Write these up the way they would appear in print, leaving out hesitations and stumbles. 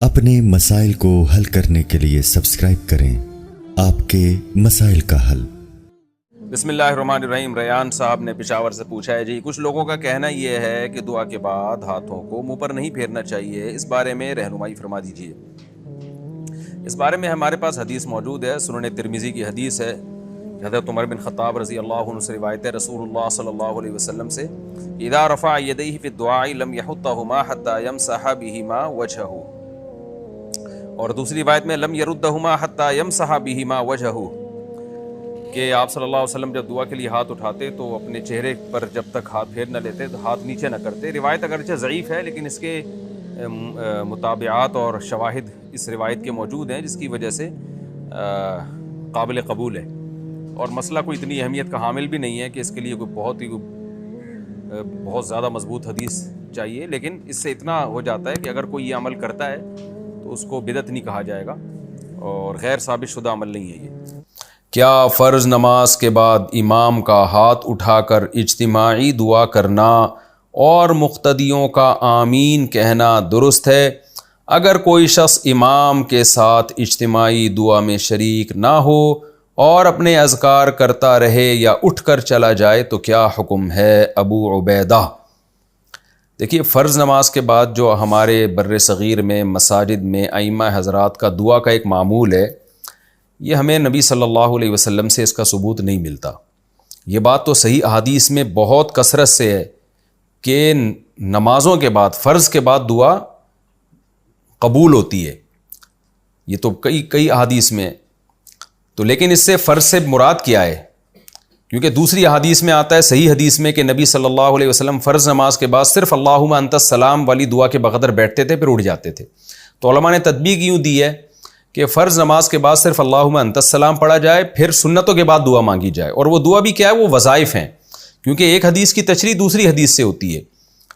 اپنے مسائل کو حل کرنے کے لیے سبسکرائب کریں آپ کے مسائل کا حل۔ بسم اللہ الرحمن الرحیم۔ ریان صاحب نے پشاور سے پوچھا ہے جی، کچھ لوگوں کا کہنا یہ ہے کہ دعا کے بعد ہاتھوں کو منہ پر نہیں پھیرنا چاہیے، اس بارے میں رہنمائی فرما دیجیے۔ اس بارے میں ہمارے پاس حدیث موجود ہے، سنن ترمذی کی حدیث ہے، حضرت عمر بن خطاب رضی اللہ عنہ سے روایت ہے رسول اللہ صلی اللہ علیہ وسلم سے، اذا رفع یدیہ فی الدعاء لم یحطہما حتی یمسح بہما وجہہ، اور دوسری روایت میں لم یردہما حتی یمسح بہما وجہہ، کہ آپ صلی اللہ علیہ وسلم جب دعا کے لیے ہاتھ اٹھاتے تو اپنے چہرے پر جب تک ہاتھ پھیر نہ لیتے تو ہاتھ نیچے نہ کرتے۔ روایت اگرچہ ضعیف ہے لیکن اس کے متابعات اور شواہد اس روایت کے موجود ہیں، جس کی وجہ سے قابل قبول ہے، اور مسئلہ کوئی اتنی اہمیت کا حامل بھی نہیں ہے کہ اس کے لیے کوئی بہت زیادہ مضبوط حدیث چاہیے، لیکن اس سے اتنا ہو جاتا ہے کہ اگر کوئی یہ عمل کرتا ہے تو اس کو بدعت نہیں کہا جائے گا اور غیر ثابت شدہ عمل نہیں ہے یہ۔ کیا فرض نماز کے بعد امام کا ہاتھ اٹھا کر اجتماعی دعا کرنا اور مقتدیوں کا آمین کہنا درست ہے؟ اگر کوئی شخص امام کے ساتھ اجتماعی دعا میں شریک نہ ہو اور اپنے اذکار کرتا رہے یا اٹھ کر چلا جائے تو کیا حکم ہے؟ ابو عبیدہ۔ دیکھیے، فرض نماز کے بعد جو ہمارے بر صغیر میں مساجد میں ائمہ حضرات کا دعا کا ایک معمول ہے، یہ ہمیں نبی صلی اللہ علیہ وسلم سے اس کا ثبوت نہیں ملتا۔ یہ بات تو صحیح احادیث میں بہت کثرت سے ہے کہ نمازوں کے بعد، فرض کے بعد دعا قبول ہوتی ہے، یہ تو کئی احادیث میں ہے۔ تو لیکن اس سے فرض سے مراد کیا ہے؟ کیونکہ دوسری احادیث میں آتا ہے، صحیح حدیث میں، کہ نبی صلی اللہ علیہ وسلم فرض نماز کے بعد صرف اللہم انت السلام والی دعا کے بقدر بیٹھتے تھے، پھر اٹھ جاتے تھے۔ تو علماء نے تطبیق یوں دی ہے کہ فرض نماز کے بعد صرف اللہم انت السلام پڑھا جائے، پھر سنتوں کے بعد دعا مانگی جائے، اور وہ دعا بھی کیا ہے؟ وہ وظائف ہیں، کیونکہ ایک حدیث کی تشریح دوسری حدیث سے ہوتی ہے۔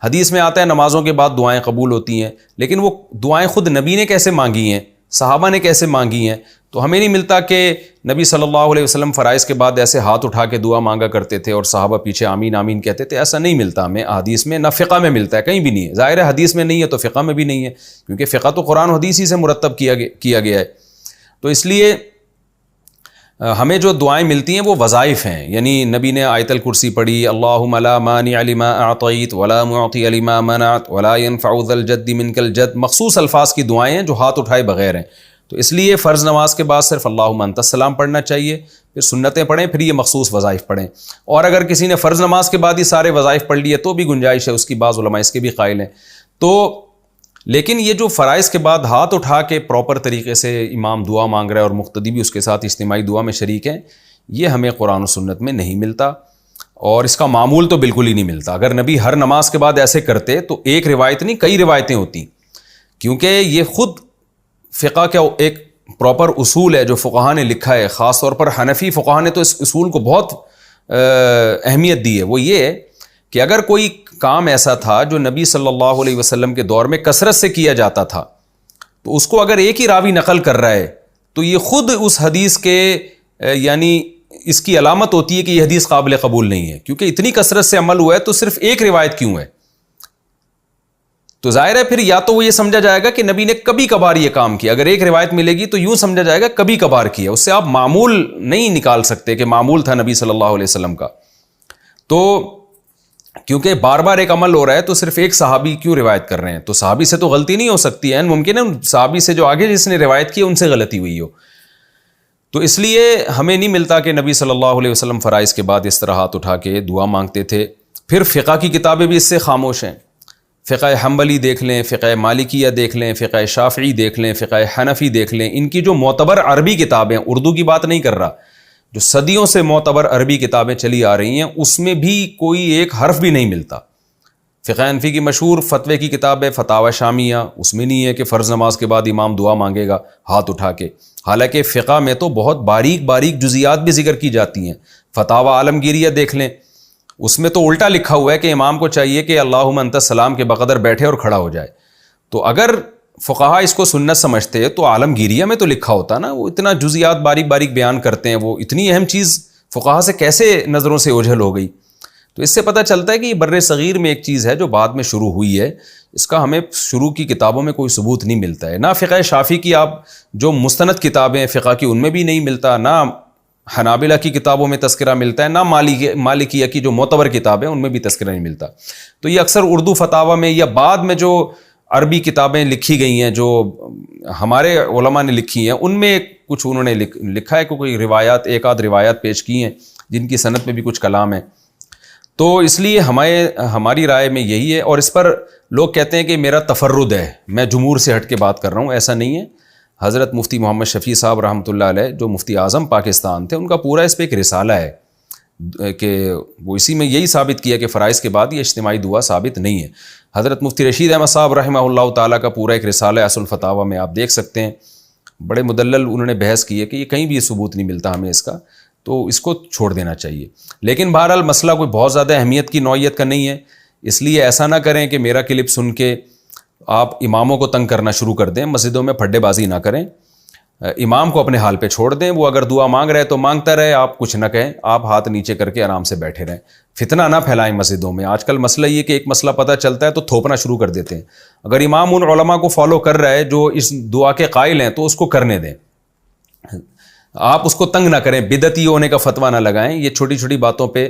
حدیث میں آتا ہے نمازوں کے بعد دعائیں قبول ہوتی ہیں، لیکن وہ دعائیں خود نبی نے کیسے مانگی ہیں، صحابہ نے کیسے مانگی ہیں؟ تو ہمیں نہیں ملتا کہ نبی صلی اللہ علیہ وسلم فرائض کے بعد ایسے ہاتھ اٹھا کے دعا مانگا کرتے تھے اور صحابہ پیچھے آمین آمین کہتے تھے، ایسا نہیں ملتا ہمیں حدیث میں، نہ فقہ میں ملتا ہے، کہیں بھی نہیں ہے۔ ظاہر ہے حدیث میں نہیں ہے تو فقہ میں بھی نہیں ہے، کیونکہ فقہ تو قرآن و حدیث ہی سے مرتب کیا گیا ہے۔ تو اس لیے ہمیں جو دعائیں ملتی ہیں وہ وظائف ہیں، یعنی نبی نے آیت الکرسی پڑھی، اللہم لا مانع لما اعطیت ولا معطی لما منعت ولا ينفع ذا الجد منک الجد، مخصوص الفاظ کی دعائیں ہیں جو ہاتھ اٹھائے بغیر ہیں۔ تو اس لیے فرض نماز کے بعد صرف اللہم انت السلام پڑھنا چاہیے، پھر سنتیں پڑھیں، پھر یہ مخصوص وظائف پڑھیں۔ اور اگر کسی نے فرض نماز کے بعد ہی سارے وظائف پڑھ لیے تو بھی گنجائش ہے، اس کی بعض علماء اس کے بھی قائل ہیں۔ تو لیکن یہ جو فرائض کے بعد ہاتھ اٹھا کے پراپر طریقے سے امام دعا مانگ رہا ہے اور مقتدی بھی اس کے ساتھ اجتماعی دعا میں شریک ہیں، یہ ہمیں قرآن و سنت میں نہیں ملتا، اور اس کا معمول تو بالکل ہی نہیں ملتا۔ اگر نبی ہر نماز کے بعد ایسے کرتے تو ایک روایت نہیں کئی روایتیں ہوتی، کیونکہ یہ خود فقہ کا ایک پراپر اصول ہے جو فقہاء نے لکھا ہے، خاص طور پر حنفی فقہاء نے تو اس اصول کو بہت اہمیت دی ہے۔ وہ یہ ہے کہ اگر کوئی کام ایسا تھا جو نبی صلی اللہ علیہ وسلم کے دور میں کثرت سے کیا جاتا تھا، تو اس کو اگر ایک ہی راوی نقل کر رہا ہے تو یہ خود اس حدیث کے یعنی اس کی علامت ہوتی ہے کہ یہ حدیث قابل قبول نہیں ہے، کیونکہ اتنی کثرت سے عمل ہوا ہے تو صرف ایک روایت کیوں ہے؟ تو ظاہر ہے پھر یا تو وہ یہ سمجھا جائے گا کہ نبی نے کبھی کبھار یہ کام کیا، اگر ایک روایت ملے گی تو یوں سمجھا جائے گا کبھی کبھار کیا، اس سے آپ معمول نہیں نکال سکتے کہ معمول تھا نبی صلی اللہ علیہ وسلم کا۔ تو کیونکہ بار بار ایک عمل ہو رہا ہے تو صرف ایک صحابی کیوں روایت کر رہے ہیں؟ تو صحابی سے تو غلطی نہیں ہو سکتی ہے، ممکن ہے صحابی سے جو آگے جس نے روایت کی ان سے غلطی ہوئی ہو۔ تو اس لیے ہمیں نہیں ملتا کہ نبی صلی اللہ علیہ وسلم فرائض کے بعد اس طرح ہاتھ اٹھا کے دعا مانگتے تھے۔ پھر فقہ کی کتابیں بھی اس سے خاموش ہیں، فقہ حنبلی دیکھ لیں، فقہ مالکیہ دیکھ لیں، فقہ شافعی دیکھ لیں، فقہ حنفی دیکھ لیں، ان کی جو معتبر عربی کتابیں، اردو کی بات نہیں کر رہا، جو صدیوں سے معتبر عربی کتابیں چلی آ رہی ہیں، اس میں بھی کوئی ایک حرف بھی نہیں ملتا۔ فقہ حنفی کی مشہور فتوے کی کتاب ہے فتاوی شامیہ، اس میں نہیں ہے کہ فرض نماز کے بعد امام دعا مانگے گا ہاتھ اٹھا کے، حالانکہ فقہ میں تو بہت باریک باریک جزیات بھی ذکر کی جاتی ہیں۔ فتاوی عالمگیریہ دیکھ لیں، اس میں تو الٹا لکھا ہوا ہے کہ امام کو چاہیے کہ اللہم انت السلام کے بقدر بیٹھے اور کھڑا ہو جائے۔ تو اگر فقہا اس کو سنت سمجھتے تو عالمگیریہ میں تو لکھا ہوتا نا، وہ اتنا جزیات باریک باریک بیان کرتے ہیں، وہ اتنی اہم چیز فقہا سے کیسے نظروں سے اوجھل ہو گئی؟ تو اس سے پتہ چلتا ہے کہ یہ بر صغیر میں ایک چیز ہے جو بعد میں شروع ہوئی ہے، اس کا ہمیں شروع کی کتابوں میں کوئی ثبوت نہیں ملتا ہے، نہ فقہ شافعی کی آپ جو مستند کتابیں فقہ کی ان میں بھی نہیں ملتا، نہ حنابلہ کی کتابوں میں تذکرہ ملتا ہے، نہ مالکیہ کی جو معتبر کتابیں ان میں بھی تذکرہ نہیں ملتا۔ تو یہ اکثر اردو فتاوی میں یا بعد میں جو عربی کتابیں لکھی گئی ہیں جو ہمارے علماء نے لکھی ہیں ان میں کچھ انہوں نے لکھا ہے کہ کوئی روایات ایک آدھ روایات پیش کی ہیں جن کی سند میں بھی کچھ کلام ہے۔ تو اس لیے ہماری رائے میں یہی ہے، اور اس پر لوگ کہتے ہیں کہ میرا تفرد ہے، میں جمہور سے ہٹ کے بات کر رہا ہوں، ایسا نہیں ہے۔ حضرت مفتی محمد شفیع صاحب رحمۃ اللہ علیہ جو مفتی اعظم پاکستان تھے، ان کا پورا اس پہ ایک رسالہ ہے کہ وہ اسی میں یہی ثابت کیا کہ فرائض کے بعد یہ اجتماعی دعا ثابت نہیں ہے۔ حضرت مفتی رشید احمد صاحب رحمہ اللہ تعالیٰ کا پورا ایک رسالہ ہے اصل الفتاوی میں، آپ دیکھ سکتے ہیں، بڑے مدلل انہوں نے بحث کی ہے کہ یہ کہیں بھی یہ ثبوت نہیں ملتا ہمیں اس کا، تو اس کو چھوڑ دینا چاہیے۔ لیکن بہرحال مسئلہ کوئی بہت زیادہ اہمیت کی نوعیت کا نہیں ہے، اس لیے ایسا نہ کریں کہ میرا کلپ سن کے آپ اماموں کو تنگ کرنا شروع کر دیں، مسجدوں میں پھڈے بازی نہ کریں، امام کو اپنے حال پہ چھوڑ دیں، وہ اگر دعا مانگ رہے تو مانگتا رہے، آپ کچھ نہ کہیں، آپ ہاتھ نیچے کر کے آرام سے بیٹھے رہیں، فتنہ نہ پھیلائیں مسجدوں میں۔ آج کل مسئلہ یہ کہ ایک مسئلہ پتہ چلتا ہے تو تھوپنا شروع کر دیتے ہیں۔ اگر امام ان علماء کو فالو کر رہا ہے جو اس دعا کے قائل ہیں تو اس کو کرنے دیں، آپ اس کو تنگ نہ کریں، بدعتی ہونے کا فتویٰ نہ لگائیں۔ یہ چھوٹی چھوٹی باتوں پہ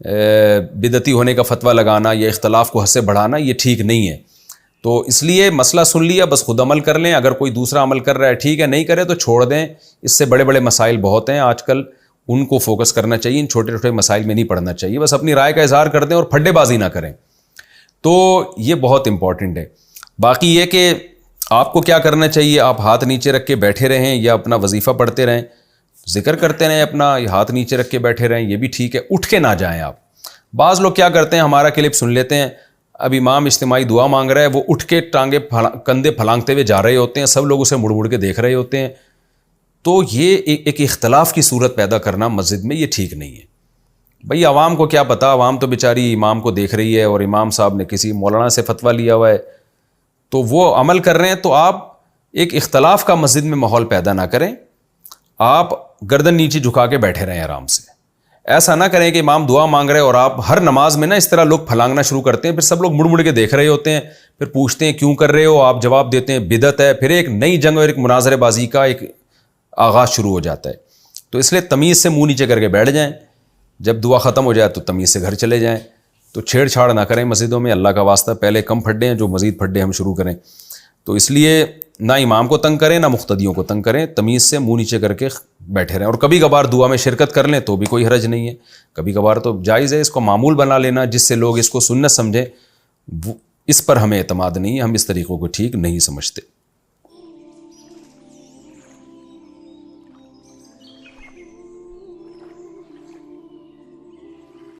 بدعتی ہونے کا فتویٰ لگانا یا اختلاف کو حد سے بڑھانا یہ ٹھیک نہیں ہے۔ تو اس لیے مسئلہ سن لیا، بس خود عمل کر لیں، اگر کوئی دوسرا عمل کر رہا ہے ٹھیک ہے، نہیں کرے تو چھوڑ دیں۔ اس سے بڑے بڑے مسائل بہت ہیں آج کل، ان کو فوکس کرنا چاہیے، ان چھوٹے چھوٹے مسائل میں نہیں پڑھنا چاہیے، بس اپنی رائے کا اظہار کر دیں اور پھڈے بازی نہ کریں۔ تو یہ بہت امپورٹنٹ ہے۔ باقی یہ کہ آپ کو کیا کرنا چاہیے، آپ ہاتھ نیچے رکھ کے بیٹھے رہیں یا اپنا وظیفہ پڑھتے رہیں، ذکر کرتے رہیں، اپنا ہاتھ نیچے رکھ کے بیٹھے رہیں، یہ بھی ٹھیک ہے، اٹھ کے نہ جائیں آپ۔ بعض لوگ کیا کرتے ہیں، ہمارا کلپ سن لیتے ہیں، اب امام اجتماعی دعا مانگ رہا ہے، وہ اٹھ کے ٹانگیں کندھے پھلانگتے ہوئے جا رہے ہوتے ہیں، سب لوگ اسے مڑ مڑ کے دیکھ رہے ہوتے ہیں، تو یہ ایک اختلاف کی صورت پیدا کرنا مسجد میں یہ ٹھیک نہیں ہے۔ بھئی عوام کو کیا پتہ، عوام تو بیچاری امام کو دیکھ رہی ہے اور امام صاحب نے کسی مولانا سے فتویٰ لیا ہوا ہے تو وہ عمل کر رہے ہیں، تو آپ ایک اختلاف کا مسجد میں ماحول پیدا نہ کریں، آپ گردن نیچے جھکا کے بیٹھے رہیں آرام سے۔ ایسا نہ کریں کہ امام دعا مانگ رہے اور آپ ہر نماز میں نا اس طرح لوگ پھلانگنا شروع کرتے ہیں، پھر سب لوگ مڑ مڑ کے دیکھ رہے ہوتے ہیں، پھر پوچھتے ہیں کیوں کر رہے ہو، آپ جواب دیتے ہیں بدعت ہے، پھر ایک نئی جنگ اور ایک مناظرے بازی کا ایک آغاز شروع ہو جاتا ہے۔ تو اس لیے تمیز سے منہ نیچے کر کے بیٹھ جائیں، جب دعا ختم ہو جائے تو تمیز سے گھر چلے جائیں، تو چھیڑ چھاڑ نہ کریں مسجدوں میں، اللہ کا واسطہ پہلے کم پھڈے ہیں جو مزید پھڈے ہم شروع کریں۔ تو اس لیے نہ امام کو تنگ کریں نہ مقتدیوں کو تنگ کریں، تمیز سے منہ نیچے کر کے بیٹھے رہیں، اور کبھی کبھار دعا میں شرکت کر لیں تو بھی کوئی حرج نہیں ہے، کبھی کبھار تو جائز ہے، اس کو معمول بنا لینا جس سے لوگ اس کو سنت سمجھیں، اس پر ہمیں اعتماد نہیں ہے، ہم اس طریقوں کو ٹھیک نہیں سمجھتے۔